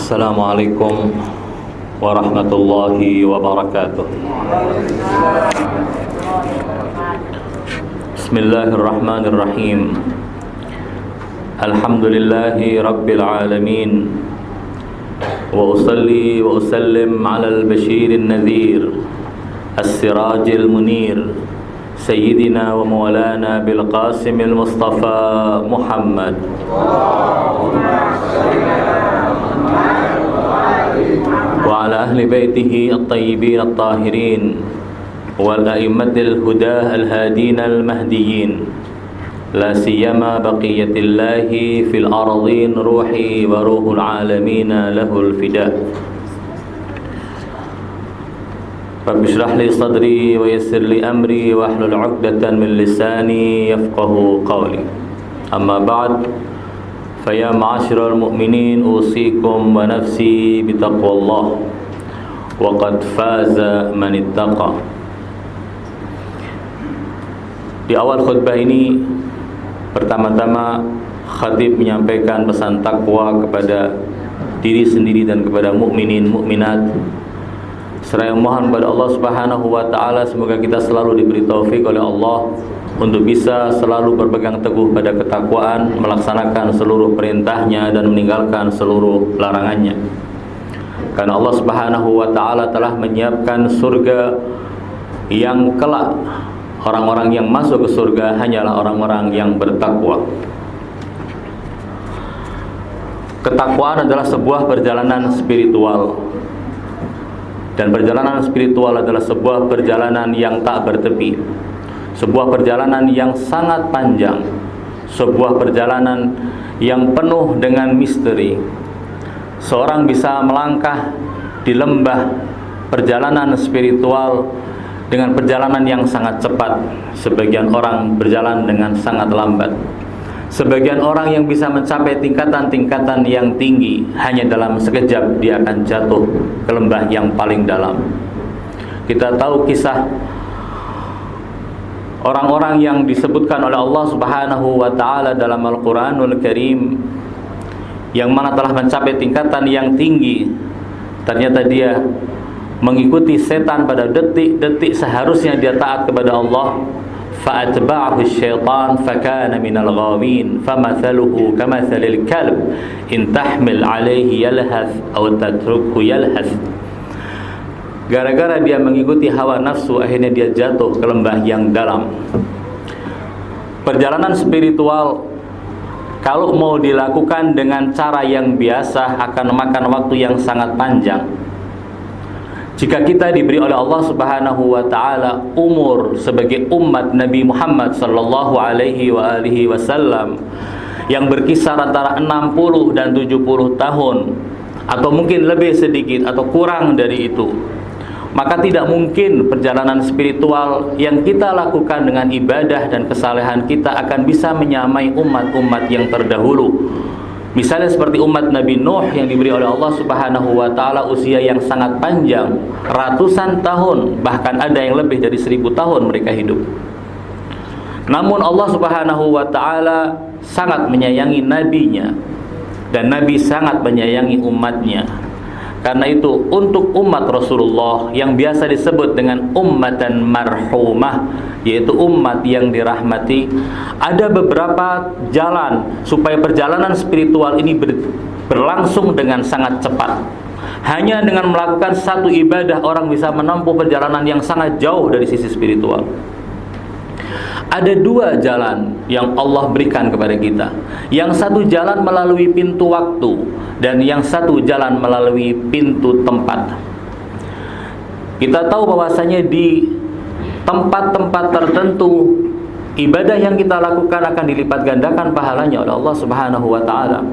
Assalamualaikum warahmatullahi wabarakatuh. Bismillahirrahmanirrahim. Alhamdulillahi rabbil alamin. Wa usalli wa usallim ala al-bashirin nadhir as-sirajil munir Sayyidina wa maulana bil qasimil mustafa Muhammad. Wa ala ahli baitihi at-tayyibin at-tahirin wal a'immatil huda al-hadin al-mahdiyyin la siyama baqiyatillahi fil ardin ruhi wa ruhul alamin lahul fida. Rabbi shrah li sadri wa yassir li amri wa hlul 'uqdatan min lisani yafqahu qawli. Amma ba'd, faya ma'asyiral mu'minin usikum wa nafsi bitaqwallah wa qad faza man ittaqa. Di awal khutbah ini, pertama-tama khatib menyampaikan pesan takwa kepada diri sendiri dan kepada mukminin mukminat. Seraya mohon kepada Allah Subhanahu wa taala semoga kita selalu diberi taufik oleh Allah untuk bisa selalu berpegang teguh pada ketakwaan, melaksanakan seluruh perintahnya dan meninggalkan seluruh larangannya. Karena Allah Subhanahu wa taala telah menyiapkan surga yang kelak orang-orang yang masuk ke surga hanyalah orang-orang yang bertakwa. Ketakwaan adalah sebuah perjalanan spiritual. Dan perjalanan spiritual adalah sebuah perjalanan yang tak bertepi, sebuah perjalanan yang sangat panjang, sebuah perjalanan yang penuh dengan misteri. Seorang bisa melangkah di lembah perjalanan spiritual dengan perjalanan yang sangat cepat. Sebagian orang berjalan dengan sangat lambat. Sebagian orang yang bisa mencapai tingkatan-tingkatan yang tinggi hanya dalam sekejap dia akan jatuh ke lembah yang paling dalam. Kita tahu kisah orang-orang yang disebutkan oleh Allah Subhanahu wa taala dalam Al-Qur'anul Karim yang mana telah mencapai tingkatan yang tinggi. Ternyata dia mengikuti setan pada detik-detik seharusnya dia taat kepada Allah. فَأَتْبَعَهُ الشَّيْطَانُ فَكَانَ مِنَ الْغَاوِينَ فَمَثَلُهُ كَمَثَلِ الْكَلْبِ إِنْ تَحْمِلْ عَلَيْهِ يَلْهَثْ أَوْ تَتْرُكْهُ يَلْهَثْ. Gara-gara dia mengikuti hawa nafsu, akhirnya dia jatuh ke lembah yang dalam. Perjalanan spiritual kalau mau dilakukan dengan cara yang biasa akan memakan waktu yang sangat panjang. Jika kita diberi oleh Allah Subhanahu wa taala umur sebagai umat Nabi Muhammad sallallahu alaihi wasallam yang berkisar antara 60 dan 70 tahun atau mungkin lebih sedikit atau kurang dari itu, maka tidak mungkin perjalanan spiritual yang kita lakukan dengan ibadah dan kesalehan kita akan bisa menyamai umat-umat yang terdahulu. Misalnya seperti umat Nabi Nuh yang diberi oleh Allah Subhanahu wa taala usia yang sangat panjang, ratusan tahun, bahkan ada yang lebih dari 1000 tahun mereka hidup. Namun Allah Subhanahu wa taala sangat menyayangi nabinya dan nabi sangat menyayangi umatnya. Karena itu untuk umat Rasulullah yang biasa disebut dengan ummatan marhumah, yaitu umat yang dirahmati, ada beberapa jalan supaya perjalanan spiritual ini berlangsung dengan sangat cepat. Hanya dengan melakukan satu ibadah orang bisa menempuh perjalanan yang sangat jauh dari sisi spiritual. Ada dua jalan yang Allah berikan kepada kita. Yang satu jalan melalui pintu waktu, dan yang satu jalan melalui pintu tempat. Kita tahu bahwasanya di tempat-tempat tertentu ibadah yang kita lakukan akan dilipat gandakan pahalanya oleh Allah Subhanahu wa taala.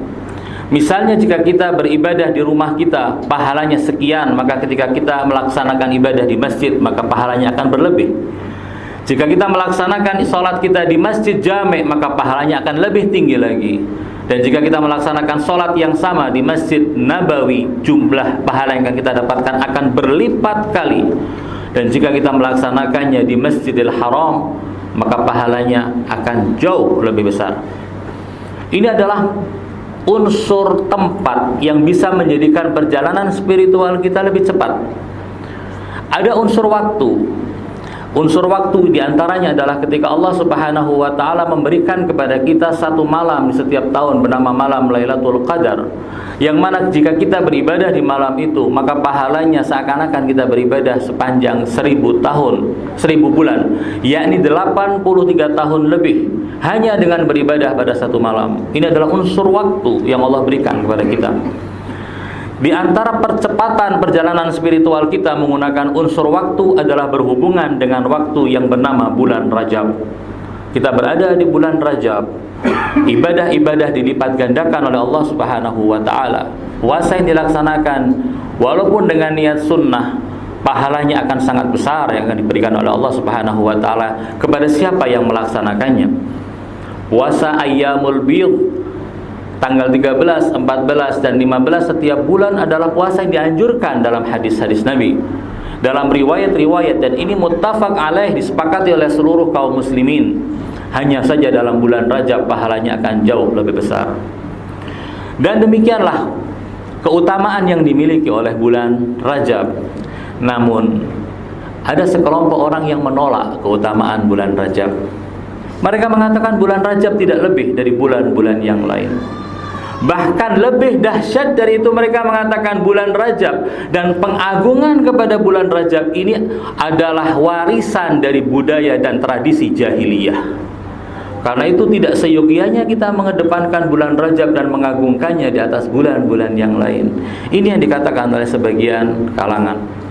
Misalnya jika kita beribadah di rumah kita, pahalanya sekian, maka ketika kita melaksanakan ibadah di masjid, maka pahalanya akan berlebih. Jika kita melaksanakan sholat kita di masjid jami', maka pahalanya akan lebih tinggi lagi. Dan jika kita melaksanakan sholat yang sama di masjid Nabawi, jumlah pahala yang akan kita dapatkan akan berlipat kali. Dan jika kita melaksanakannya di Masjidil Haram, maka pahalanya akan jauh lebih besar. Ini adalah unsur tempat yang bisa menjadikan perjalanan spiritual kita lebih cepat. Ada unsur waktu. Unsur waktu diantaranya adalah ketika Allah Subhanahu wa ta'ala memberikan kepada kita satu malam di setiap tahun bernama malam Lailatul Qadar, yang mana jika kita beribadah di malam itu, maka pahalanya seakan-akan kita beribadah sepanjang 1000 tahun, 1000 bulan, yakni 83 tahun lebih, hanya dengan beribadah pada satu malam. Ini adalah unsur waktu yang Allah berikan kepada kita. Di antara percepatan perjalanan spiritual kita menggunakan unsur waktu adalah berhubungan dengan waktu yang bernama bulan Rajab. Kita berada di bulan Rajab. Ibadah-ibadah dilipat gandakan oleh Allah Subhanahu wa ta'ala. Puasa yang dilaksanakan walaupun dengan niat sunnah, pahalanya akan sangat besar yang akan diberikan oleh Allah Subhanahu wa ta'ala kepada siapa yang melaksanakannya. Puasa Ayyamul Bidh, tanggal 13, 14, dan 15 setiap bulan adalah puasa yang dianjurkan dalam hadis-hadis Nabi, dalam riwayat-riwayat, dan ini muttafaq alaih, disepakati oleh seluruh kaum muslimin. Hanya saja dalam bulan Rajab pahalanya akan jauh lebih besar. Dan demikianlah keutamaan yang dimiliki oleh bulan Rajab. Namun ada sekelompok orang yang menolak keutamaan bulan Rajab. Mereka mengatakan bulan Rajab tidak lebih dari bulan-bulan yang lain. Bahkan lebih dahsyat dari itu, mereka mengatakan bulan Rajab dan pengagungan kepada bulan Rajab ini adalah warisan dari budaya dan tradisi jahiliyah. Karena itu tidak seyogianya kita mengedepankan bulan Rajab dan mengagungkannya di atas bulan-bulan yang lain. Ini yang dikatakan oleh sebagian kalangan.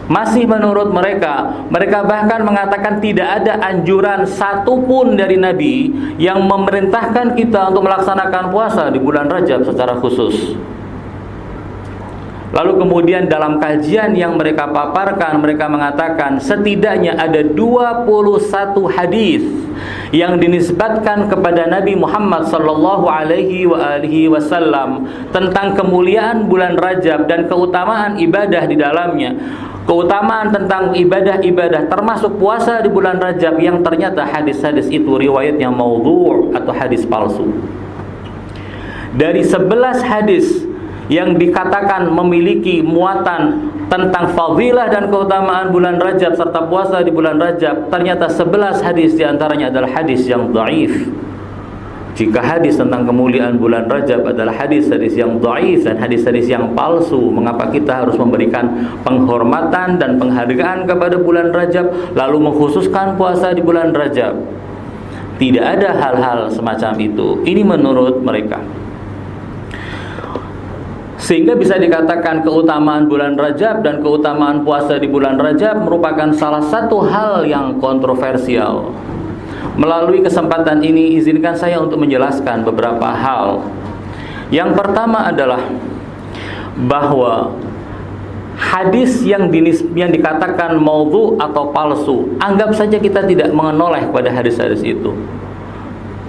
Masih menurut mereka, mereka bahkan mengatakan tidak ada anjuran satupun dari Nabi yang memerintahkan kita untuk melaksanakan puasa di bulan Rajab secara khusus. Lalu kemudian dalam kajian yang mereka paparkan, mereka mengatakan setidaknya ada 21 hadis yang dinisbatkan kepada Nabi Muhammad sallallahu alaihi wasallam tentang kemuliaan bulan Rajab dan keutamaan ibadah di dalamnya. Keutamaan tentang ibadah-ibadah termasuk puasa di bulan Rajab yang ternyata hadis-hadis itu riwayatnya maudhu' atau hadis palsu. Dari 11 hadis yang dikatakan memiliki muatan tentang fadilah dan keutamaan bulan Rajab serta puasa di bulan Rajab, ternyata 11 hadis diantaranya adalah hadis yang dhaif. Jika hadis tentang kemuliaan bulan Rajab adalah hadis-hadis yang dhaif dan hadis-hadis yang palsu, mengapa kita harus memberikan penghormatan dan penghargaan kepada bulan Rajab lalu mengkhususkan puasa di bulan Rajab? Tidak ada hal-hal semacam itu. Ini menurut mereka. Sehingga bisa dikatakan keutamaan bulan Rajab dan keutamaan puasa di bulan Rajab merupakan salah satu hal yang kontroversial. Melalui kesempatan ini, izinkan saya untuk menjelaskan beberapa hal. Yang pertama adalah bahwa hadis yang dikatakan maudhu' atau palsu, anggap saja kita tidak menoleh pada hadis-hadis itu.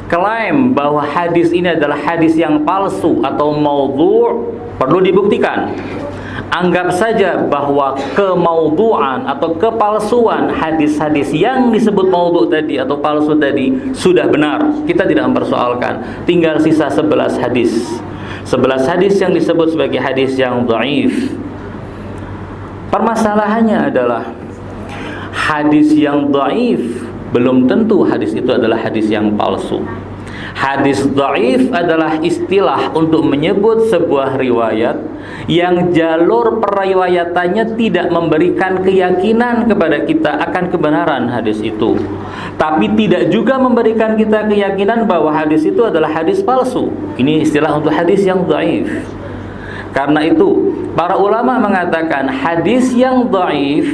Klaim bahwa hadis ini adalah hadis yang palsu atau maudhu' perlu dibuktikan. Anggap saja bahwa kemaudhu'an atau kepalsuan hadis-hadis yang disebut maudhu' tadi atau palsu tadi sudah benar. Kita tidak mempersoalkan. Tinggal sisa 11 hadis. 11 hadis yang disebut sebagai hadis yang dhaif. Permasalahannya adalah hadis yang dhaif belum tentu hadis itu adalah hadis yang palsu. Hadis dhaif adalah istilah untuk menyebut sebuah riwayat yang jalur periwayatannya tidak memberikan keyakinan kepada kita akan kebenaran hadis itu, tapi tidak juga memberikan kita keyakinan bahwa hadis itu adalah hadis palsu. Ini istilah untuk hadis yang dhaif. Karena itu para ulama mengatakan hadis yang dhaif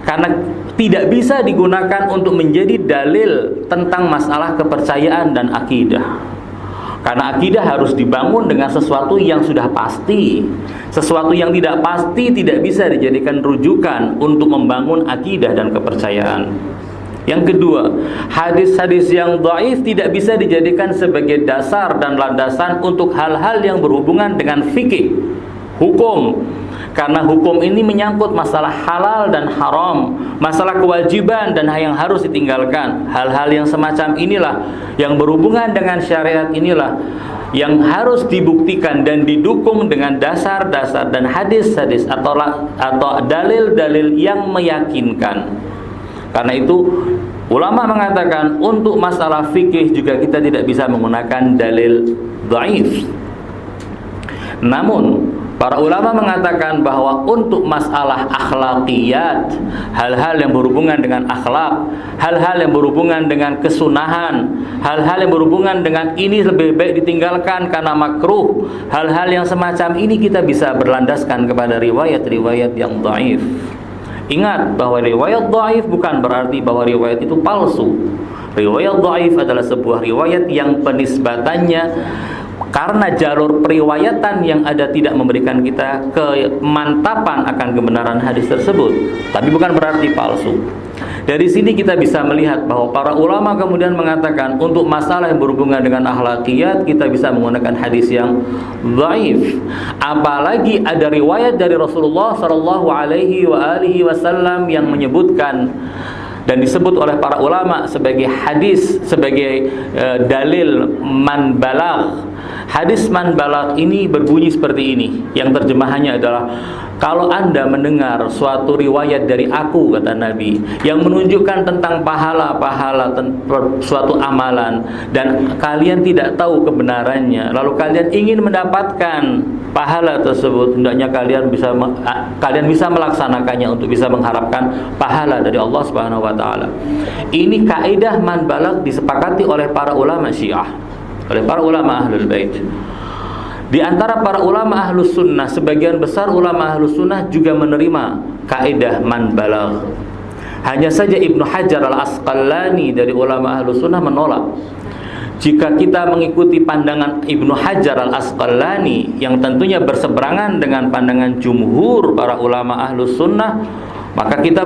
karena tidak bisa digunakan untuk menjadi dalil tentang masalah kepercayaan dan akidah. Karena akidah harus dibangun dengan sesuatu yang sudah pasti. Sesuatu yang tidak pasti tidak bisa dijadikan rujukan untuk membangun akidah dan kepercayaan. Yang kedua, hadis-hadis yang dhaif tidak bisa dijadikan sebagai dasar dan landasan untuk hal-hal yang berhubungan dengan fikih, hukum. Karena hukum ini menyangkut masalah halal dan haram, masalah kewajiban dan yang harus ditinggalkan. Hal-hal yang semacam inilah yang berhubungan dengan syariat inilah yang harus dibuktikan dan didukung dengan dasar-dasar dan hadis-hadis atau dalil-dalil yang meyakinkan. Karena itu ulama mengatakan untuk masalah fikih juga kita tidak bisa menggunakan dalil dhaif. Namun para ulama mengatakan bahwa untuk masalah akhlakiyat, hal-hal yang berhubungan dengan akhlak, hal-hal yang berhubungan dengan kesunahan, hal-hal yang berhubungan dengan ini lebih baik ditinggalkan karena makruh, hal-hal yang semacam ini kita bisa berlandaskan kepada riwayat-riwayat yang dhaif. Ingat bahwa riwayat dhaif bukan berarti bahwa riwayat itu palsu. Riwayat dhaif adalah sebuah riwayat yang penisbatannya karena jalur periwayatan yang ada tidak memberikan kita kemantapan akan kebenaran hadis tersebut, tapi bukan berarti palsu. Dari sini kita bisa melihat bahwa para ulama kemudian mengatakan untuk masalah yang berhubungan dengan akhlakiyat kita bisa menggunakan hadis yang dhaif. Apalagi ada riwayat dari Rasulullah sallallahu alaihi wasallam yang menyebutkan dan disebut oleh para ulama sebagai hadis, sebagai dalil man balagh. Hadis man balagh ini berbunyi seperti ini, yang terjemahannya adalah kalau Anda mendengar suatu riwayat dari aku, kata Nabi, yang menunjukkan tentang pahala-pahala suatu amalan dan kalian tidak tahu kebenarannya, lalu kalian ingin mendapatkan pahala tersebut, hendaknya kalian bisa melaksanakannya untuk bisa mengharapkan pahala dari Allah Subhanahu wa taala. Ini kaidah man balagh disepakati oleh para ulama Syiah, oleh para ulama Ahlul Bait. Di antara para ulama Ahlus Sunnah, sebagian besar ulama Ahlus Sunnah juga menerima kaidah man balagh. Hanya saja Ibnu Hajar Al-Asqalani dari ulama Ahlus Sunnah menolak. Jika kita mengikuti pandangan Ibnu Hajar Al-Asqalani yang tentunya berseberangan dengan pandangan jumhur para ulama Ahlus Sunnah, maka kita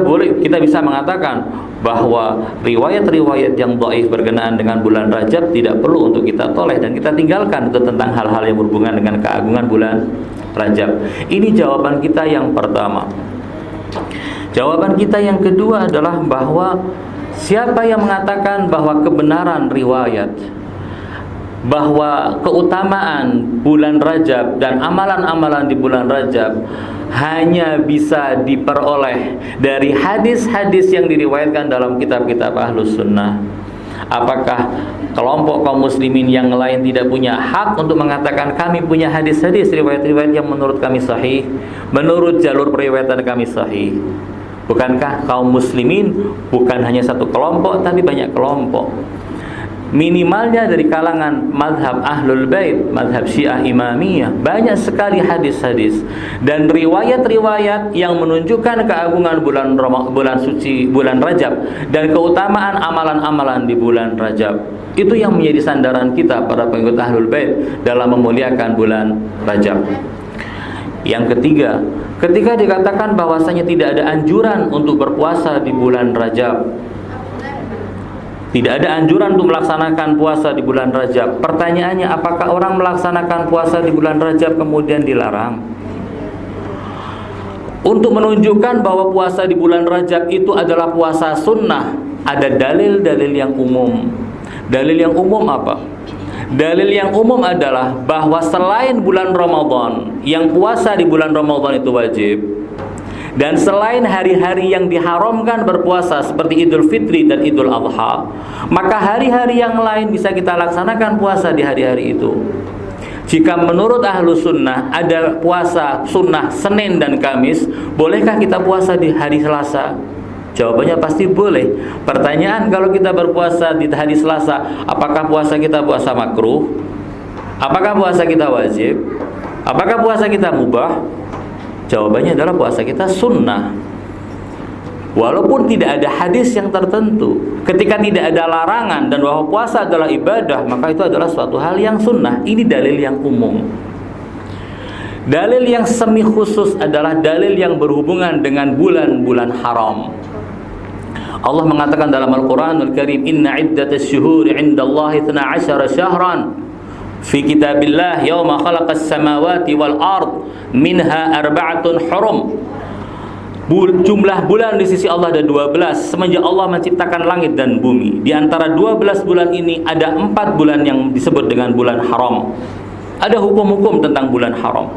bisa mengatakan bahwa riwayat-riwayat yang dhaif berkenaan dengan bulan Rajab tidak perlu untuk kita toleh dan kita tinggalkan itu tentang hal-hal yang berhubungan dengan keagungan bulan Rajab. Ini jawaban kita yang pertama. Jawaban kita yang kedua adalah bahwa siapa yang mengatakan bahwa kebenaran riwayat, bahwa keutamaan bulan Rajab dan amalan-amalan di bulan Rajab hanya bisa diperoleh dari hadis-hadis yang diriwayatkan dalam kitab-kitab Ahlus Sunnah, apakah kelompok kaum muslimin yang lain tidak punya hak untuk mengatakan kami punya hadis-hadis riwayat-riwayat yang menurut kami sahih, menurut jalur periwayatan kami sahih? Bukankah kaum muslimin bukan hanya satu kelompok tapi banyak kelompok? Minimalnya dari kalangan mazhab Ahlul Bait, mazhab Syiah Imamiyah, banyak sekali hadis-hadis dan riwayat-riwayat yang menunjukkan keagungan bulan suci bulan Rajab dan keutamaan amalan-amalan di bulan Rajab. Itu yang menjadi sandaran kita para pengikut Ahlul Bait dalam memuliakan bulan Rajab. Yang ketiga, ketika dikatakan bahwasanya tidak ada anjuran untuk berpuasa di bulan Rajab, tidak ada anjuran untuk melaksanakan puasa di bulan Rajab. Pertanyaannya, apakah orang melaksanakan puasa di bulan Rajab kemudian dilarang? Untuk menunjukkan bahwa puasa di bulan Rajab itu adalah puasa sunnah, ada dalil-dalil yang umum. Dalil yang umum apa? Dalil yang umum adalah bahwa selain bulan Ramadan, yang puasa di bulan Ramadan itu wajib, Dan selain hari-hari yang diharamkan berpuasa seperti Idul Fitri dan Idul Adha, maka hari-hari yang lain bisa kita laksanakan puasa di hari-hari itu. Jika menurut ahlu sunnah ada puasa sunnah Senin dan Kamis, bolehkah kita puasa di hari Selasa? Jawabannya pasti boleh. Pertanyaan, kalau kita berpuasa di hari Selasa, apakah puasa kita puasa makruh? Apakah puasa kita wajib? Apakah puasa kita mubah? Jawabannya adalah puasa kita sunnah. Walaupun tidak ada hadis yang tertentu, ketika tidak ada larangan dan bahwa puasa adalah ibadah, maka itu adalah suatu hal yang sunnah. Ini dalil yang umum. Dalil yang semi khusus adalah dalil yang berhubungan dengan bulan-bulan haram. Allah mengatakan dalam Al-Quranul Karim, Inna iddatas syuhuri indallahi 12 syahran fi kitabillah yawma khalaqas samawati wal ard minha arba'atun hurum. Jumlah bulan di sisi Allah ada 12 semenjak Allah menciptakan langit dan bumi. Di antara 12 bulan ini ada 4 bulan yang disebut dengan bulan haram. Ada hukum-hukum tentang bulan haram.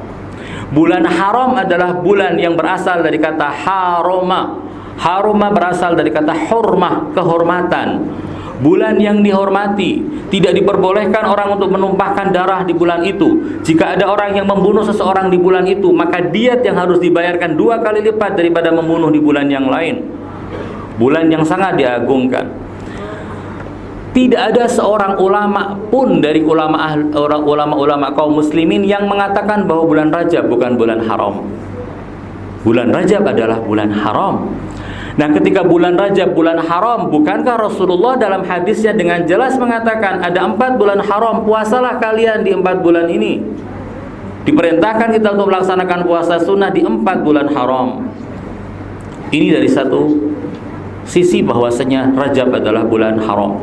Bulan haram adalah bulan yang berasal dari kata haroma. Haroma berasal dari kata hurmah, kehormatan. Bulan yang dihormati. Tidak diperbolehkan orang untuk menumpahkan darah di bulan itu. Jika ada orang yang membunuh seseorang di bulan itu, maka diat yang harus dibayarkan 2 kali lipat daripada membunuh di bulan yang lain. Bulan yang sangat diagungkan. Tidak ada seorang ulama pun dari ulama-ulama kaum muslimin yang mengatakan bahwa bulan Rajab bukan bulan haram. Bulan Rajab adalah bulan haram. Nah, ketika bulan Rajab bulan haram, bukankah Rasulullah dalam hadisnya dengan jelas mengatakan ada 4 bulan haram, puasalah kalian di 4 bulan ini. Diperintahkan kita untuk melaksanakan puasa sunnah di 4 bulan haram. Ini dari satu sisi bahwasanya Rajab adalah bulan haram.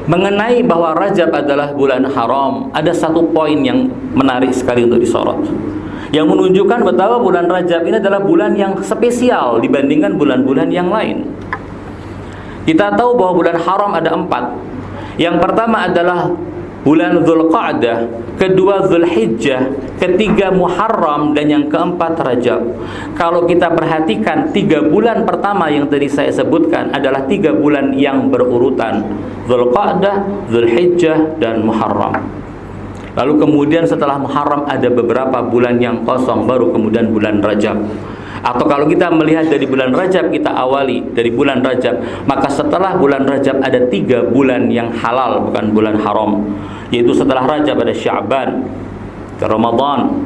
Mengenai bahwa Rajab adalah bulan haram, ada satu poin yang menarik sekali untuk disorot, yang menunjukkan betapa bulan Rajab ini adalah bulan yang spesial dibandingkan bulan-bulan yang lain. Kita tahu bahwa bulan haram ada 4. Yang pertama adalah bulan Dzulqa'dah, kedua Dzulhijjah, ketiga Muharram, dan yang keempat Rajab. Kalau kita perhatikan 3 bulan pertama yang tadi saya sebutkan adalah 3 bulan yang berurutan, Dzulqa'dah, Dzulhijjah, dan Muharram. Lalu kemudian setelah Muharram ada beberapa bulan yang kosong, baru kemudian bulan Rajab. Atau kalau kita melihat dari bulan Rajab, kita awali dari bulan Rajab, maka setelah bulan Rajab ada 3 bulan yang halal, bukan bulan haram. Yaitu setelah Rajab ada Sya'ban, Ramadan,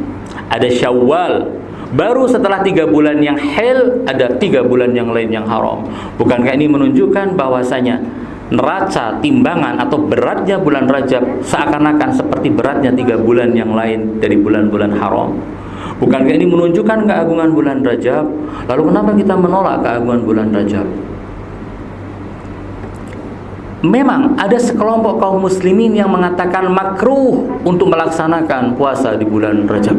ada Syawal. Baru setelah 3 bulan yang hil ada 3 bulan yang lain yang haram. Bukankah ini menunjukkan bahwasanya neraca timbangan atau beratnya bulan Rajab seakan-akan seperti beratnya 3 bulan yang lain dari bulan-bulan haram? Bukankah ini menunjukkan keagungan bulan Rajab? Lalu kenapa kita menolak keagungan bulan Rajab? Memang ada sekelompok kaum muslimin yang mengatakan makruh untuk melaksanakan puasa di bulan Rajab,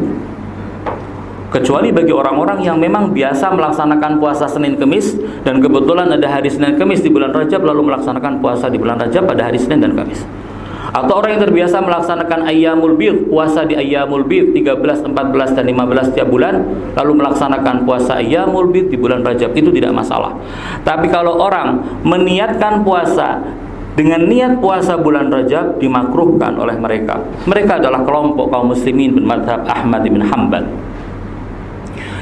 kecuali bagi orang-orang yang memang biasa melaksanakan puasa Senin Kamis, dan kebetulan ada hari Senin Kamis di bulan Rajab, lalu melaksanakan puasa di bulan Rajab pada hari Senin dan Kamis. Atau orang yang terbiasa melaksanakan Ayyamul Bidh, puasa di Ayyamul Bidh 13, 14, dan 15 tiap bulan, lalu melaksanakan puasa Ayyamul Bidh di bulan Rajab, itu tidak masalah. Tapi kalau orang meniatkan puasa dengan niat puasa bulan Rajab, dimakruhkan oleh mereka. Mereka adalah kelompok kaum muslimin bermadhab Ahmad bin Hanbal,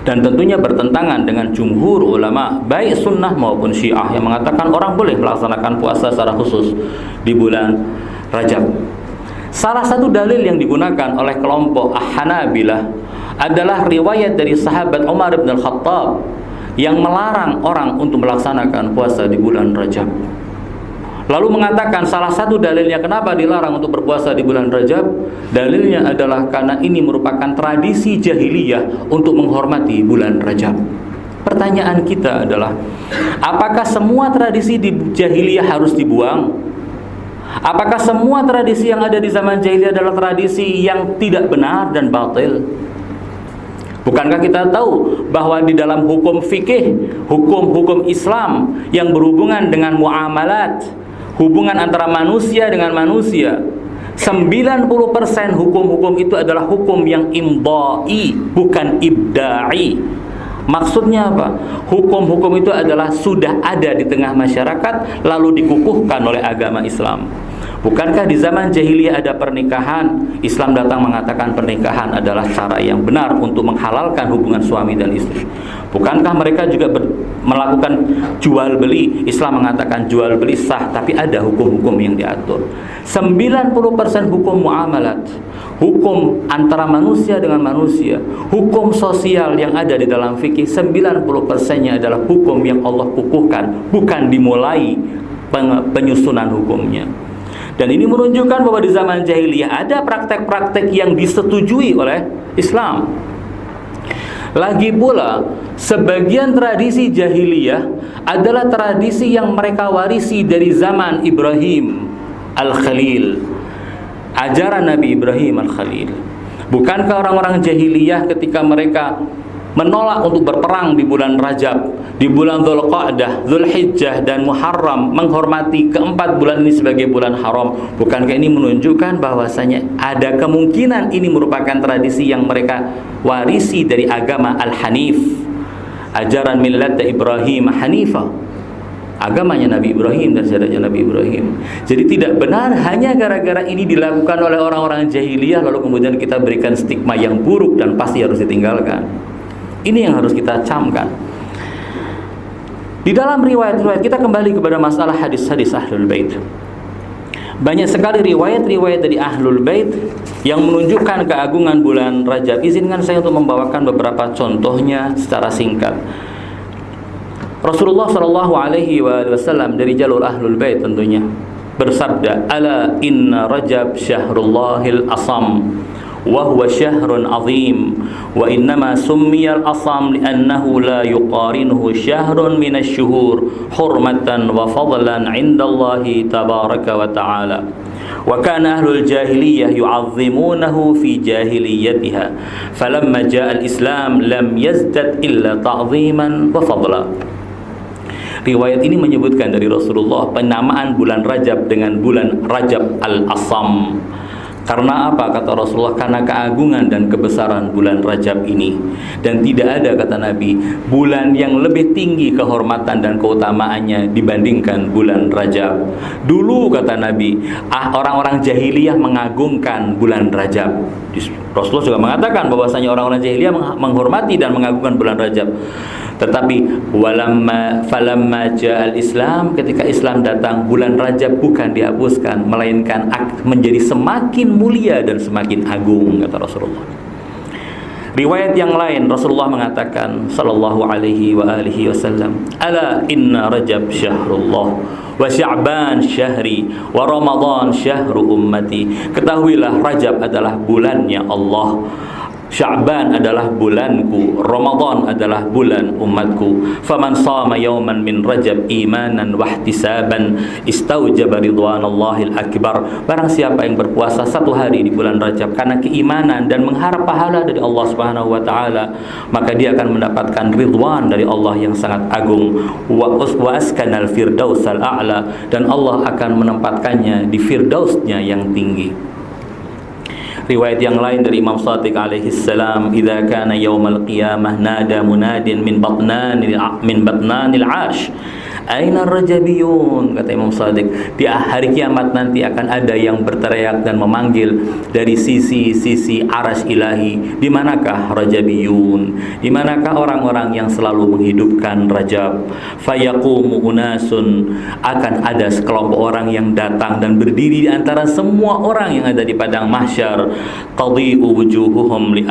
dan tentunya bertentangan dengan jumhur ulama baik sunnah maupun syiah yang mengatakan orang boleh melaksanakan puasa secara khusus di bulan Rajab. Salah satu dalil yang digunakan oleh kelompok Hanabilah adalah riwayat dari sahabat Umar bin Al-Khattab yang melarang orang untuk melaksanakan puasa di bulan Rajab. Lalu mengatakan salah satu dalilnya kenapa dilarang untuk berpuasa di bulan Rajab, dalilnya adalah karena ini merupakan tradisi jahiliyah untuk menghormati bulan Rajab. Pertanyaan kita adalah, apakah semua tradisi di jahiliyah harus dibuang? Apakah semua tradisi yang ada di zaman jahiliyah adalah tradisi yang tidak benar dan batil? Bukankah kita tahu bahwa di dalam hukum fikih, hukum-hukum Islam yang berhubungan dengan muamalat, hubungan antara manusia dengan manusia, 90% hukum-hukum itu adalah hukum yang imdai, bukan ibdai. Maksudnya apa? Hukum-hukum itu adalah sudah ada di tengah masyarakat lalu dikukuhkan oleh agama Islam. Bukankah di zaman jahiliyah ada pernikahan? Islam datang mengatakan pernikahan adalah cara yang benar untuk menghalalkan hubungan suami dan istri. Bukankah mereka juga melakukan jual beli? Islam mengatakan jual beli sah, tapi ada hukum-hukum yang diatur. 90% hukum muamalat, hukum antara manusia dengan manusia, hukum sosial yang ada di dalam fikih, 90%-nya adalah hukum yang Allah kukuhkan, bukan dimulai penyusunan hukumnya. Dan ini menunjukkan bahwa di zaman jahiliyah ada praktek-praktek yang disetujui oleh Islam. Lagi pula, sebagian tradisi jahiliyah adalah tradisi yang mereka warisi dari zaman Ibrahim Al-Khalil, ajaran Nabi Ibrahim Al-Khalil. Bukankah orang-orang jahiliyah ketika mereka menolak untuk berperang di bulan Rajab, di bulan Dzulqa'dah, Dzulhijjah dan Muharram, menghormati keempat bulan ini sebagai bulan haram, bukankah ini menunjukkan bahwasanya ada kemungkinan ini merupakan tradisi yang mereka warisi dari agama Al-Hanif, ajaran millat Ibrahim Hanifah, agamanya Nabi Ibrahim dan saudara Nabi Ibrahim. Jadi tidak benar hanya gara-gara ini dilakukan oleh orang-orang jahiliyah lalu kemudian kita berikan stigma yang buruk dan pasti harus ditinggalkan. Ini yang harus kita camkan. Di dalam riwayat-riwayat, kita kembali kepada masalah hadis-hadis Ahlul Bait. Banyak sekali riwayat-riwayat dari Ahlul Bait yang menunjukkan keagungan bulan Rajab. Izinkan saya untuk membawakan beberapa contohnya secara singkat. Rasulullah Shallallahu Alaihi Wasallam dari jalur Ahlul Bait tentunya bersabda, "Ala inna Rajab syahrullahil asam, وهو شهر عظيم وإنما سمي الأصم لأنه لا يقارنه شهر من الشهور حرمة وفضلا عند الله تبارك وتعالى وكان أهل الجاهلية يعظمونه في جاهليتها فلما جاء الإسلام لم يزدد إلا تعظيما وفضلا." Riwayat ini menyebutkan dari Rasulullah penamaan bulan Rajab dengan bulan Rajab Al-Asam. Karena apa? Kata Rasulullah, karena keagungan dan kebesaran bulan Rajab ini. Dan tidak ada, kata Nabi, bulan yang lebih tinggi kehormatan dan keutamaannya dibandingkan bulan Rajab. Dulu, kata Nabi, orang-orang jahiliyah mengagungkan bulan Rajab. Rasulullah juga mengatakan bahwasanya orang-orang jahiliyah menghormati dan mengagungkan bulan Rajab. Tetapi falamma ja'al Islam, ketika Islam datang, bulan Rajab bukan dihapuskan, melainkan menjadi semakin mulia dan semakin agung, kata Rasulullah. Riwayat yang lain Rasulullah mengatakan sallallahu alaihi wa alihi wasallam, "Ala inna Rajab syahrullah wa Sya'ban syahri wa Ramadan syahru ummati." Ketahuilah Rajab adalah bulannya Allah, Sya'ban adalah bulanku, Ramadan adalah bulan umatku. Faman shama yawman min Rajab imanan wa ihtisaban istaujaba ridwanallahil akbar. Barang siapa yang berpuasa satu hari di bulan Rajab karena keimanan dan mengharap pahala dari Allah Subhanahu wa taala, maka dia akan mendapatkan ridwan dari Allah yang sangat agung. Wa askanal firdausal a'la, dan Allah akan menempatkannya di firdausnya yang tinggi. Riwayat yang lain dari Imam Shadiq alaihi salam, "Idza kana yaumal qiyamah nada munadin min batnanil 'arsh, aina ar-rajabiyun?" Kata Imam Shadiq, di hari kiamat nanti akan ada yang berteriak dan memanggil dari sisi arsy ilahi, di manakah rajabiyun? Di manakah orang-orang yang selalu menghidupkan Rajab? Fayaqumu unasun, akan ada sekelompok orang yang datang dan berdiri di antara semua orang yang ada di padang mahsyar. Tadhi'u wujuhuhum li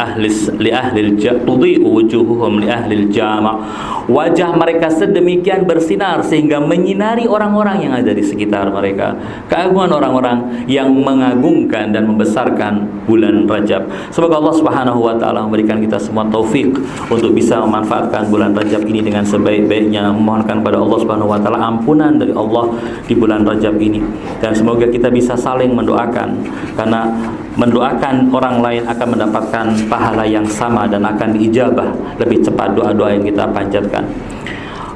ahlil jama'. Wajah mereka sedemikian bersinar sehingga menyinari orang-orang yang ada di sekitar mereka. Keagungan orang-orang yang mengagungkan dan membesarkan bulan Rajab. Semoga Allah Subhanahu wa taala memberikan kita semua taufik untuk bisa memanfaatkan bulan Rajab ini dengan sebaik-baiknya. Memohonkan pada Allah Subhanahu wa taala ampunan dari Allah di bulan Rajab ini, dan semoga kita bisa saling mendoakan, karena mendoakan orang lain akan mendapatkan pahala yang sama dan akan diijabah lebih cepat doa-doa yang kita panjatkan.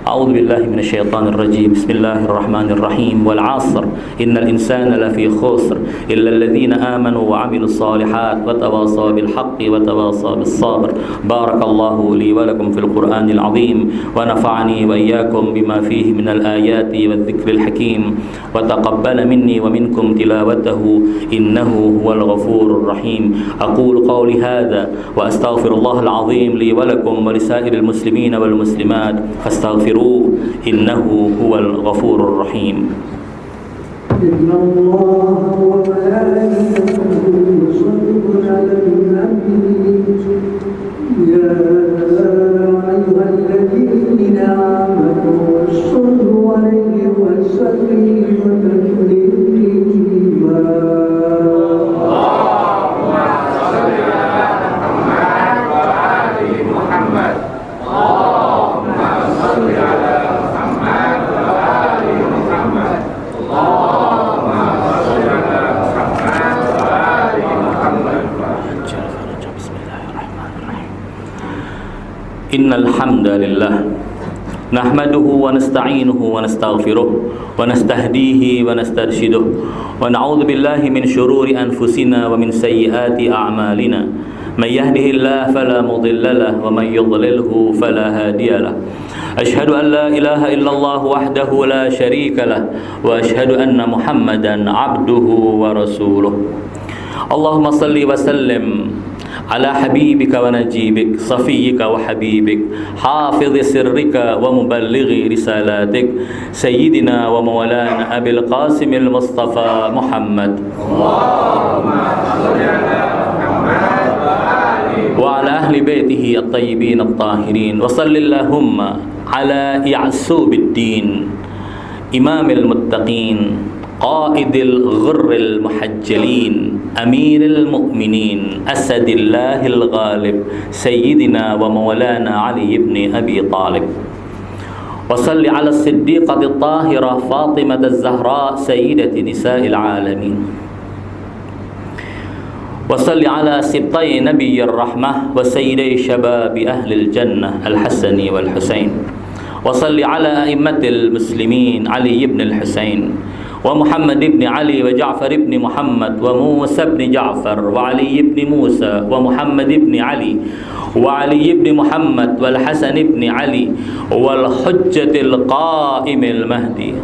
A'udzu billahi minasyaitonir rajim. Bismillahirrahmanirrahim. Wal 'ashr innal insana lafi khusr illa alladhina amanu wa 'amilus shalihat wa tawasaw bil haqqi wa tawasaw bis sabr. Barakallahu li wa lakum fil Qur'anil 'azim wa nafa'ani wa iyyakum bima fihi minal ayati wadh-dhikril hakim wa taqabbala minni wa minkum tilawatahu innahu huwal ghafurur rahim. Aqulu qawli hadha wa astaghfirullahal 'azim li wa lakum wa lisairil muslimin wal muslimat fastaghfiruhu innahu huwal ghafurur rahim. إن الله وملائكته يصلون على النبي يا أيها الذين آمنوا صلوا عليه وسلموا تسليما. اللهم صل على محمد وآل محمد. اللهم صل على محمد وآل محمد. Innal hamdalillah nahmaduhu wa nasta'inuhu wa nastaghfiruh wa nastahdihi wa nastarshiduh wa na'udzu billahi min shururi anfusina wa min sayyiati a'malina may yahdihillahu fala mudilla lahu wa may yudlilhu fala hadiya lahu. Ashhadu an la ilaha illallah wahdahu la sharika lahu wa ashhadu anna Muhammadan 'abduhu wa rasuluh. Allahumma salli wa sallim ala habibika wa najibik safiyika wa habibik hafidhi sirrika wa muballighi risalatik sayyidina wa mawlana abil qasimil mustafa Muhammad. Allahumma salli ala Muhammad wa ala ahli baitihi at-tayyibin at-tahirin wa salli allahumma ala ya'subiddin imamil muttaqin qaidil ghurril muhajjalin amiril mu'minin asadillahil ghalib sayyidina wa mawlana Ali ibn Abi Talib wa salli ala as-siddiqati at-tahira Fatimah az-Zahra sayyidati nisa'il alamin wa salli ala sibtai nabiyyir rahmah wa sayyidai shababi ahlil jannah al-Hasani wal Husain wa salli ala a'immatil muslimin Ali ibn al-Husain wa Muhammad ibn Ali wa Ja'far ibn Muhammad wa Musa ibn Ja'far wa Ali ibn Musa wa Muhammad ibn Ali wa Ali ibn Muhammad wal Hasan ibn Ali wal hujjatil qa'imil mahdi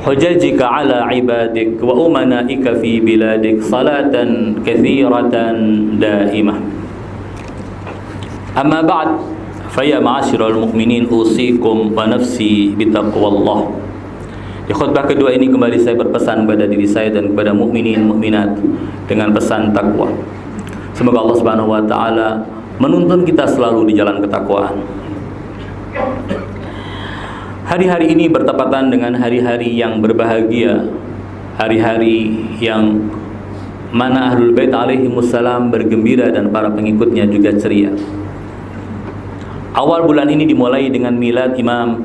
hujajika ala ibadik wa umanaika fi biladik salatan kathiratan daimah. Amma ba'd, faya ma'asyiral mu'minin usikum wa nafsi bitaqwallah. Di khutbah kedua ini kembali saya berpesan kepada diri saya dan kepada mukminin mukminat dengan pesan takwa. Semoga Allah Subhanahu wa taala menuntun kita selalu di jalan ketakwaan. Hari-hari ini bertepatan dengan hari-hari yang berbahagia, hari-hari yang mana Ahlul Bait alaihimussalam bergembira dan para pengikutnya juga ceria. Awal bulan ini dimulai dengan milad Imam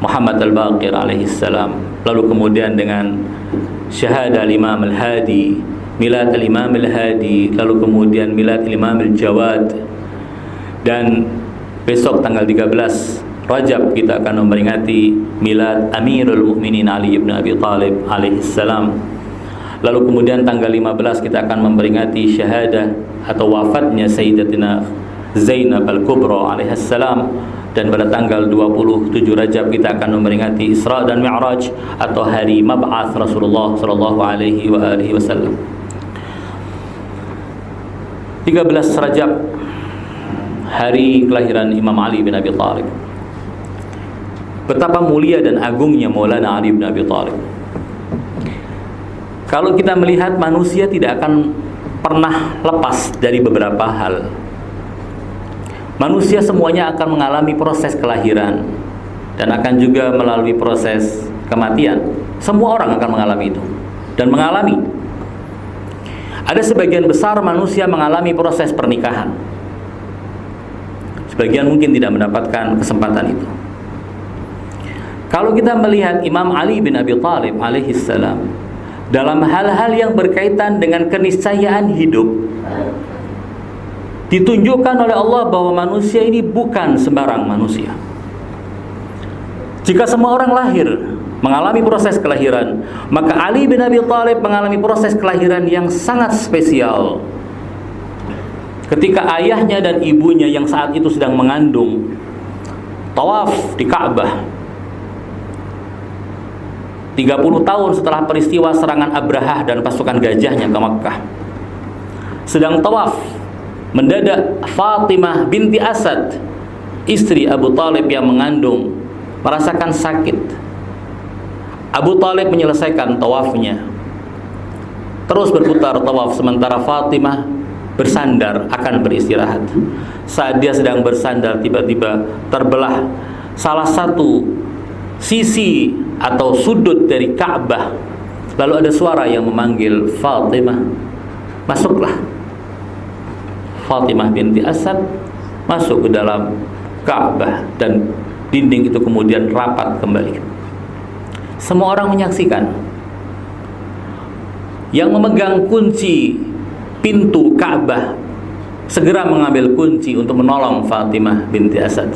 Muhammad Al-Baqir alaihissalam, lalu kemudian dengan syahadah Imam Al-Hadi, milad Al-Imam Al-Hadi, lalu kemudian milad Imam Al-Jawad, dan besok tanggal 13 Rajab kita akan memperingati milad Amirul Mukminin Ali ibn Abi Talib alaihissalam. Lalu kemudian tanggal 15 kita akan memperingati syahadah atau wafatnya Sayyidatina Zainab Al-Kubra alaihissalam, dan pada tanggal 27 Rajab kita akan memperingati Isra dan Mi'raj atau hari mab'ats Rasulullah sallallahu alaihi wasallam. 13 Rajab, hari kelahiran Imam Ali bin Abi Thalib. Betapa mulia dan agungnya Maulana Ali bin Abi Thalib. Kalau kita melihat, manusia tidak akan pernah lepas dari beberapa hal. Manusia semuanya akan mengalami proses kelahiran dan akan juga melalui proses kematian. Semua orang akan mengalami itu dan mengalami. Ada sebagian besar manusia mengalami proses pernikahan. Sebagian mungkin tidak mendapatkan kesempatan itu. Kalau kita melihat Imam Ali bin Abi Thalib alaihissalam dalam hal-hal yang berkaitan dengan keniscayaan hidup, ditunjukkan oleh Allah bahwa manusia ini bukan sembarang manusia. Jika semua orang lahir mengalami proses kelahiran, maka Ali bin Abi Thalib mengalami proses kelahiran yang sangat spesial. Ketika ayahnya dan ibunya yang saat itu sedang mengandung tawaf di Ka'bah 30 tahun setelah peristiwa serangan Abrahah dan pasukan gajahnya ke Makkah, sedang tawaf, mendadak Fatimah binti Asad, istri Abu Talib yang mengandung, merasakan sakit. Abu Talib menyelesaikan tawafnya, terus berputar tawaf, sementara Fatimah bersandar akan beristirahat. Saat dia sedang bersandar, tiba-tiba terbelah salah satu sisi atau sudut dari Ka'bah. Lalu ada suara yang memanggil, Fatimah, masuklah. Fatimah binti Asad masuk ke dalam Ka'bah dan dinding itu kemudian rapat kembali. Semua orang menyaksikan. Yang memegang kunci pintu Ka'bah segera mengambil kunci untuk menolong Fatimah binti Asad.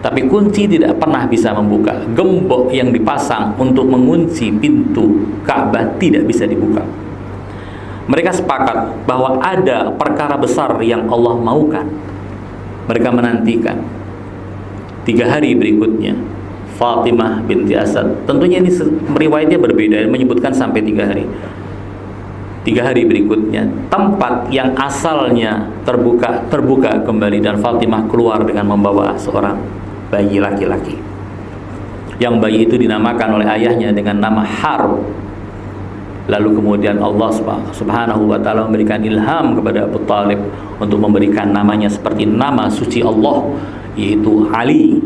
Tapi kunci tidak pernah bisa membuka. Gembok yang dipasang untuk mengunci pintu Ka'bah tidak bisa dibuka. Mereka sepakat bahwa ada perkara besar yang Allah maukan. Mereka menantikan. 3 hari berikutnya Fatimah binti Asad, tentunya ini riwayatnya berbeda, menyebutkan sampai 3 hari. 3 hari berikutnya tempat yang asalnya terbuka kembali dan Fatimah keluar dengan membawa seorang bayi laki-laki. Yang bayi itu dinamakan oleh ayahnya dengan nama Harb. Lalu kemudian Allah Subhanahu wa taala memberikan ilham kepada Abu Talib untuk memberikan namanya seperti nama suci Allah, yaitu Ali.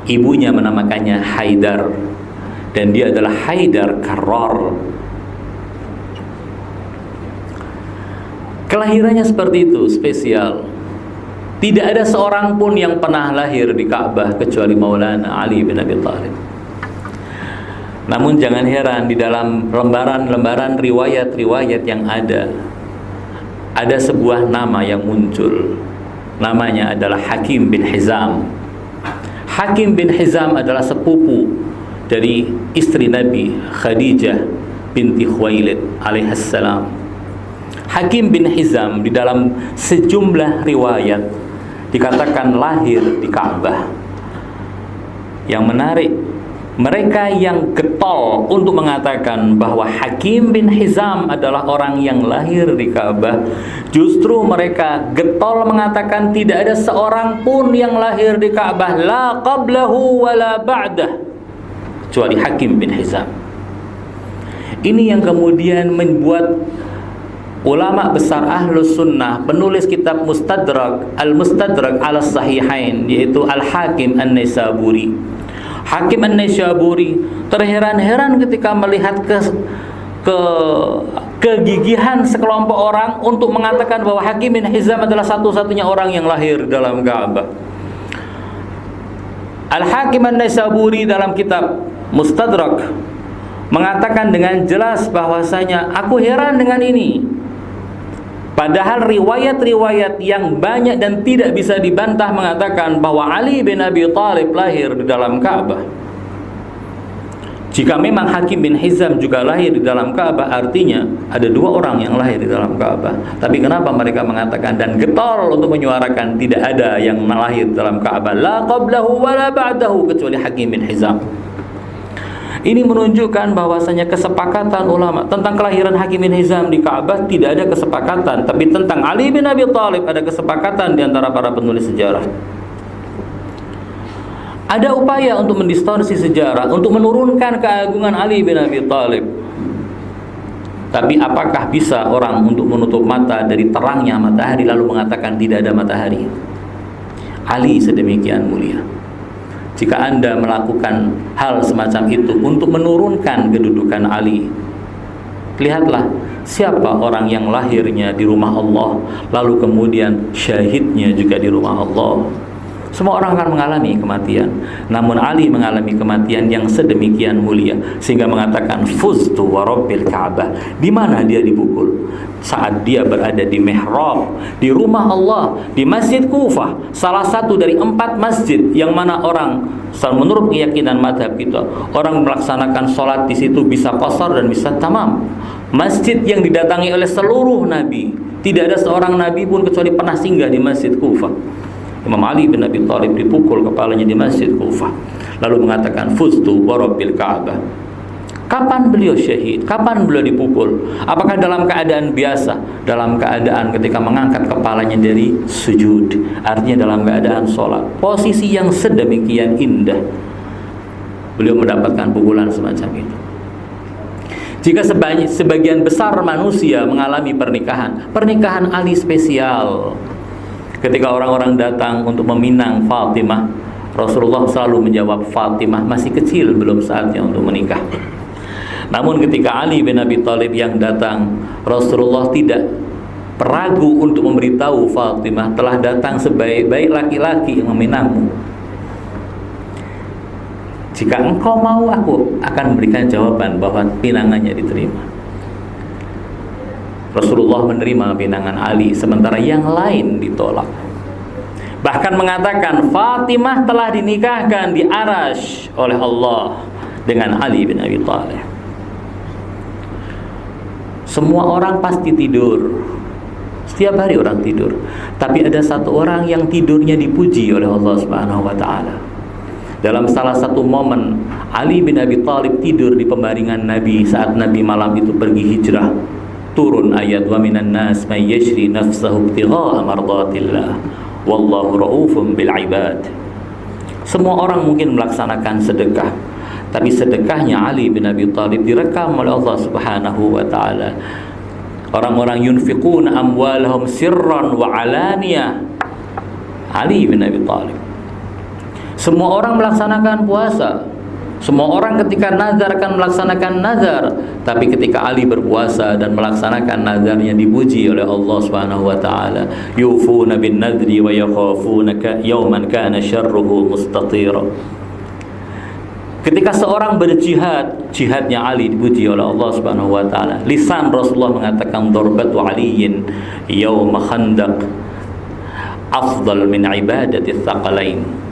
Ibunya menamakannya Haidar, dan dia adalah Haidar Karrar. Kelahirannya seperti itu, spesial. Tidak ada seorang pun yang pernah lahir di Ka'bah kecuali Maulana Ali bin Abi Thalib. Namun jangan heran, di dalam lembaran-lembaran riwayat-riwayat yang ada sebuah nama yang muncul. Namanya adalah Hakim bin Hizam. Hakim bin Hizam adalah sepupu dari istri Nabi Khadijah binti Khuwailid alaihissalam. Hakim bin Hizam di dalam sejumlah riwayat dikatakan lahir di Ka'bah. Yang menarik, mereka yang getol untuk mengatakan bahwa Hakim bin Hizam adalah orang yang lahir di Ka'bah, justru mereka getol mengatakan tidak ada seorang pun yang lahir di Ka'bah, la qablahu wa la ba'dah, kecuali Hakim bin Hizam. Ini yang kemudian membuat ulama besar Ahlus Sunnah, penulis kitab Al-Mustadrak ala Sahihain, yaitu Al-Hakim An-Naisaburi. Hakim An-Naisaburi terheran-heran ketika melihat kegigihan sekelompok orang untuk mengatakan bahwa Hakim bin Hizam adalah satu-satunya orang yang lahir dalam Ka'bah. Al-Hakim An-Naisaburi dalam kitab Mustadrak mengatakan dengan jelas bahwasanya aku heran dengan ini. Padahal riwayat-riwayat yang banyak dan tidak bisa dibantah mengatakan bahwa Ali bin Abi Thalib lahir di dalam Ka'bah. Jika memang Hakim bin Hizam juga lahir di dalam Ka'bah, artinya ada 2 orang yang lahir di dalam Ka'bah. Tapi kenapa mereka mengatakan dan getol untuk menyuarakan tidak ada yang lahir di dalam Ka'bah, la qablahu wa la ba'dahu, kecuali Hakim bin Hizam. Ini menunjukkan bahwasanya kesepakatan ulama tentang kelahiran Hakim bin Hizam di Ka'bah tidak ada kesepakatan, tapi tentang Ali bin Abi Thalib ada kesepakatan di antara para penulis sejarah. Ada upaya untuk mendistorsi sejarah, untuk menurunkan keagungan Ali bin Abi Thalib. Tapi apakah bisa orang untuk menutup mata dari terangnya matahari lalu mengatakan tidak ada matahari? Ali sedemikian mulia. Jika Anda melakukan hal semacam itu untuk menurunkan kedudukan Ali, lihatlah siapa orang yang lahirnya di rumah Allah, lalu kemudian syahidnya juga di rumah Allah. Semua orang akan mengalami kematian. Namun Ali mengalami kematian yang sedemikian mulia sehingga mengatakan fuztu wa rabbil Ka'bah. Di mana dia dipukul? Saat dia berada di mihrab, di rumah Allah, di Masjid Kufah, salah satu dari 4 masjid yang mana orang, menurut keyakinan mazhab kita, orang melaksanakan sholat di situ bisa qasar dan bisa tamam. Masjid yang didatangi oleh seluruh nabi. Tidak ada seorang nabi pun kecuali pernah singgah di Masjid Kufah. Imam Ali bin Abi Thalib dipukul kepalanya di Masjid Kufah, lalu mengatakan fuztu wa rabbil Ka'bah. Kapan beliau syahid? Kapan beliau dipukul? Apakah dalam keadaan biasa? Dalam keadaan ketika mengangkat kepalanya dari sujud, artinya dalam keadaan sholat. Posisi yang sedemikian indah, beliau mendapatkan pukulan semacam itu. Jika sebagian besar manusia mengalami pernikahan Ali spesial. Ketika orang-orang datang untuk meminang Fatimah, Rasulullah selalu menjawab, Fatimah masih kecil, belum saatnya untuk menikah. Namun ketika Ali bin Abi Thalib yang datang, Rasulullah tidak ragu untuk memberitahu Fatimah, telah datang sebaik-baik laki-laki yang meminangmu. Jika engkau mau, aku akan memberikan jawaban bahwa pinangannya diterima. Rasulullah menerima pinangan Ali, sementara yang lain ditolak. Bahkan mengatakan Fatimah telah dinikahkan di Arash oleh Allah dengan Ali bin Abi Thalib. Semua orang pasti tidur. Setiap hari orang tidur. Tapi ada satu orang yang tidurnya dipuji oleh Allah Subhanahu wa taala. Dalam salah satu momen, Ali bin Abi Thalib tidur di pembaringan Nabi saat Nabi malam itu pergi hijrah. Turun ayat wa minan nas may yashri nafsahu ibtigha'a mardatillah wallahu raufun bil ibad. Semua orang mungkin melaksanakan sedekah, tapi sedekahnya Ali bin Abi Thalib direkam oleh Allah Subhanahu wa taala. Orang-orang yunfiquna amwalahum sirran wa alaniyah. Ali bin Abi Thalib. Semua orang melaksanakan puasa. Semua orang ketika nazar akan melaksanakan nazar, tapi ketika Ali berpuasa dan melaksanakan nazarnya dipuji oleh Allah Subhanahu wa taala. Yufuna bin nadri wa yakhafuna yawman kana syarruhu mustatira. Ketika seorang berjihad, jihadnya Ali dipuji oleh Allah Subhanahu wa taala. Lisan Rasulullah mengatakan darbatu aliyin yaum khandaq afdal min ibadati tsaqalain.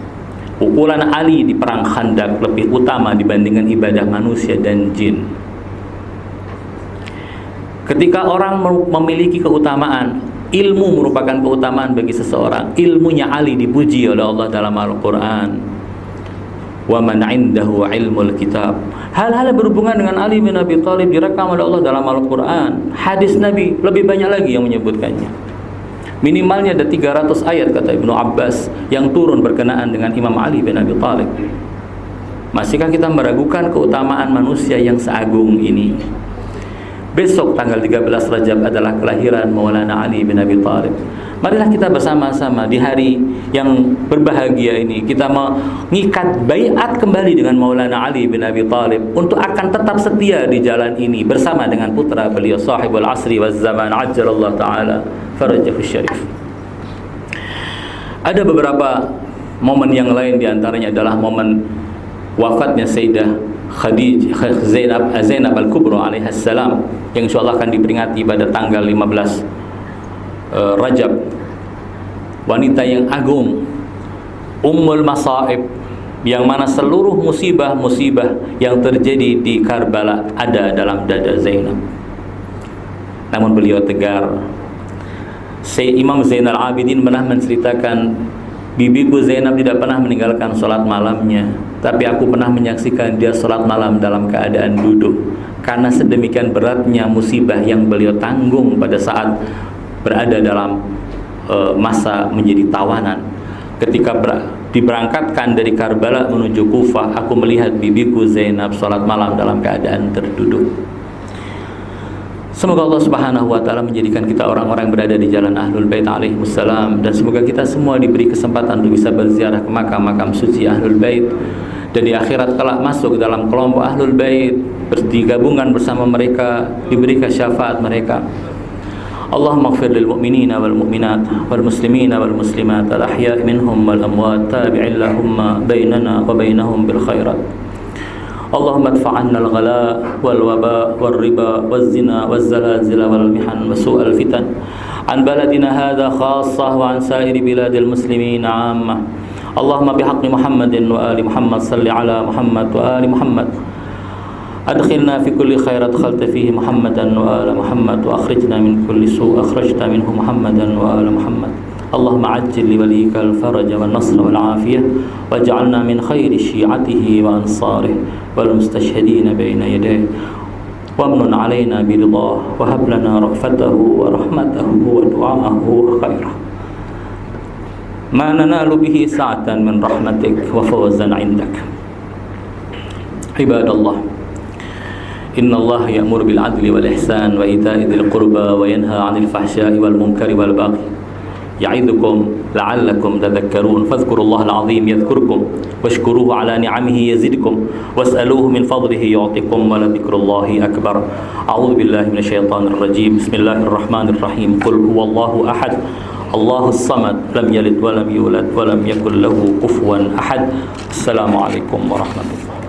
Pukulan Ali di perang Khandaq lebih utama dibandingkan ibadah manusia dan jin. Ketika orang memiliki keutamaan, ilmu merupakan keutamaan bagi seseorang. Ilmunya Ali dipuji oleh Allah dalam Al-Quran. Wa man indahu ilmul kitab. Hal-hal yang berhubungan dengan Ali bin Abi Thalib direkam oleh Allah dalam Al-Quran. Hadis Nabi lebih banyak lagi yang menyebutkannya. Minimalnya ada 300 ayat kata Ibnu Abbas yang turun berkenaan dengan Imam Ali bin Abi Thalib. Masihkah kita meragukan keutamaan manusia yang seagung ini? Besok tanggal 13 Rajab adalah kelahiran Maulana Ali bin Abi Thalib. Marilah kita bersama-sama di hari yang berbahagia ini kita mengikat baiat kembali dengan Maulana Ali bin Abi Thalib untuk akan tetap setia di jalan ini bersama dengan putra beliau sahibul asri waz zaman ajjalallahu taala farajahu syarif. Ada beberapa momen yang lain, diantaranya adalah momen wafatnya Sayyidah Khadijah Zainab Al-Kubra alaihissalam yang insyaallah akan diperingati pada tanggal 15 Rajab. Wanita yang agung, Ummul Masaib, yang mana seluruh musibah-musibah yang terjadi di Karbala ada dalam dada Zainab. Namun beliau tegar. Imam Zainal Abidin pernah menceritakan, bibiku Zainab tidak pernah meninggalkan sholat malamnya, tapi aku pernah menyaksikan dia sholat malam dalam keadaan duduk, karena sedemikian beratnya musibah yang beliau tanggung pada saat berada dalam masa menjadi tawanan. Ketika diberangkatkan dari Karbala menuju Kufah, aku melihat bibiku Zainab sholat malam dalam keadaan terduduk. Semoga Allah Subhanahu wa taala menjadikan kita orang-orang berada di jalan Ahlul Bait alaihimussalam, dan semoga kita semua diberi kesempatan untuk bisa berziarah ke makam-makam suci Ahlul Bait, dan di akhirat kelak masuk ke dalam kelompok Ahlul Bait, digabungkan bersama mereka, diberikan syafaat mereka. اللهم اغفر للمؤمنين والمؤمنات والمسلمين والمسلمات الأحياء منهم والأموات تابع اللهم بيننا وبينهم بالخيرات اللهم ادفع عنا الغلاء والوباء والربا والزنا والزلازل والمحن وسوء الفتن عن بلدنا هذا خاصة وعن سائر بلاد المسلمين عامة اللهم بحق محمد وآل محمد صل على محمد وآل محمد أدخلنا في كل خير أدخلت فيه محمدا وآل محمد وأخرجنا من كل سوء أخرجت منه محمدا وآل محمد اللهم عجل لوليك الفرج والنصر والعافية واجعلنا من خير شيعته وأنصاره والمستشهدين بين يديه وامن علينا برضاه وهب لنا رأفته ورحمته ودعاءه وخيره ما ننال به سعة من رحمتك وفوزا عندك عباد الله إن الله يأمر بالعدل والإحسان وإيتاء ذي القربى وينهى عن الفحشاء والمنكر والبغي يعظكم لعلكم تذكرون فاذكروا الله العظيم يذكركم واشكروه على نعمه يزدكم واسألوه من فضله يعطكم ولذكر الله أكبر أعوذ بالله من الشيطان الرجيم بسم الله الرحمن الرحيم قل هو الله أحد الله الصمد لم يلد ولم يولد ولم يكن له كفوا أحد السلام عليكم ورحمة الله